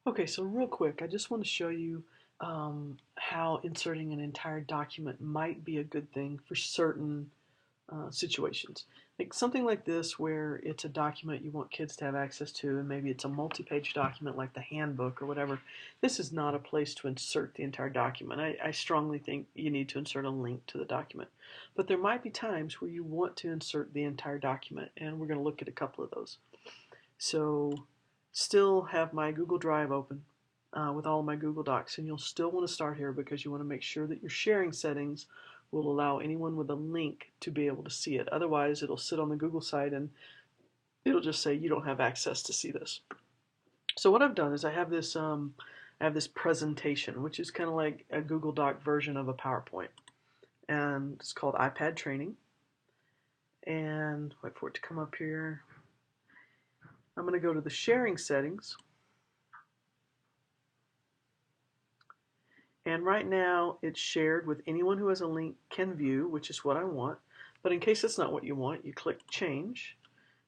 Okay, so real quick, I just want to show you how inserting an entire document might be a good thing for certain situations. Like something like this where it's a document you want kids to have access to, and maybe it's a multi-page document like the handbook or whatever. This is not a place to insert the entire document. I strongly think you need to insert a link to the document. But there might be times where you want to insert the entire document, and we're going to look at a couple of those. So still have my Google Drive open with all of my Google Docs, and you'll still want to start here because you want to make sure that your sharing settings will allow anyone with a link to be able to see it. Otherwise, it'll sit on the Google site and it'll just say you don't have access to see this. So what I've done is I have this presentation, which is kind of like a Google Doc version of a PowerPoint, and it's called iPad Training. And wait for it to come up here. I'm going to go to the sharing settings. And right now it's shared with anyone who has a link can view, which is what I want. But in case that's not what you want, you click change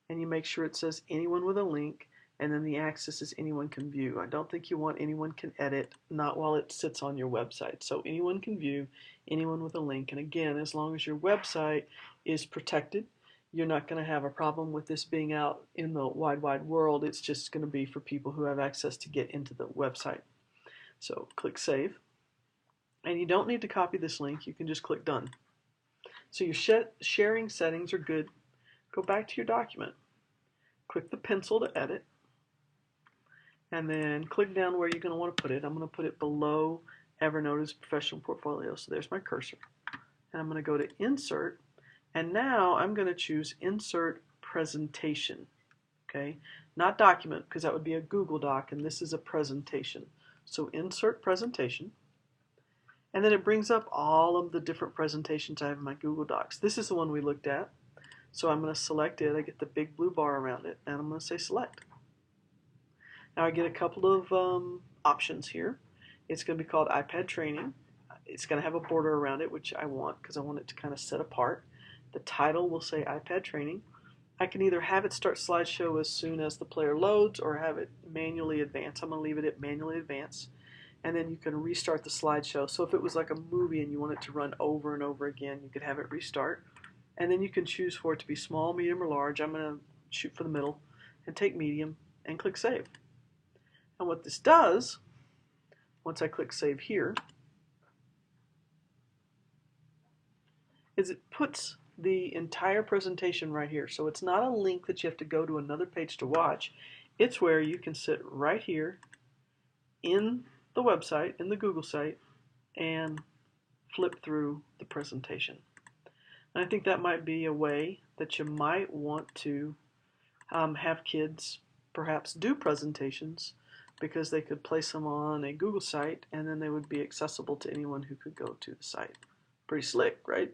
and you make sure it says anyone with a link, and then the axis is anyone can view. I don't think you want anyone can edit, not while it sits on your website. So anyone can view, anyone with a link. And again, as long as your website is protected, you're not going to have a problem with this being out in the wide world. It's just going to be for people who have access to get into the website. So click save. And you don't need to copy this link, you can just click done. So your sharing settings are good. Go back to your document, click the pencil to edit, and then click down where you're going to want to put it. I'm going to put it below Evernote's professional portfolio. So there's my cursor. And I'm going to go to insert, and now I'm going to choose insert presentation. Okay, not document, because that would be a Google Doc, and this is a presentation. So insert presentation. And then it brings up all of the different presentations I have in my Google Docs. This is the one we looked at. So I'm going to select it. I get the big blue bar around it, and I'm going to say select. Now I get a couple of options here. It's going to be called iPad Training. It's going to have a border around it, which I want because I want it to kind of set apart. The title will say iPad Training. I can either have it start slideshow as soon as the player loads or have it manually advance. I'm going to leave it at manually advance. And then you can restart the slideshow. So if it was like a movie and you want it to run over and over again, you could have it restart. And then you can choose for it to be small, medium, or large. I'm going to shoot for the middle and take medium and click save. And what this does, once I click save here, is it puts the entire presentation right here. So it's not a link that you have to go to another page to watch. It's where you can sit right here in the website, in the Google site, and flip through the presentation. And I think that might be a way that you might want to have kids perhaps do presentations, because they could place them on a Google site and then they would be accessible to anyone who could go to the site. Pretty slick, right?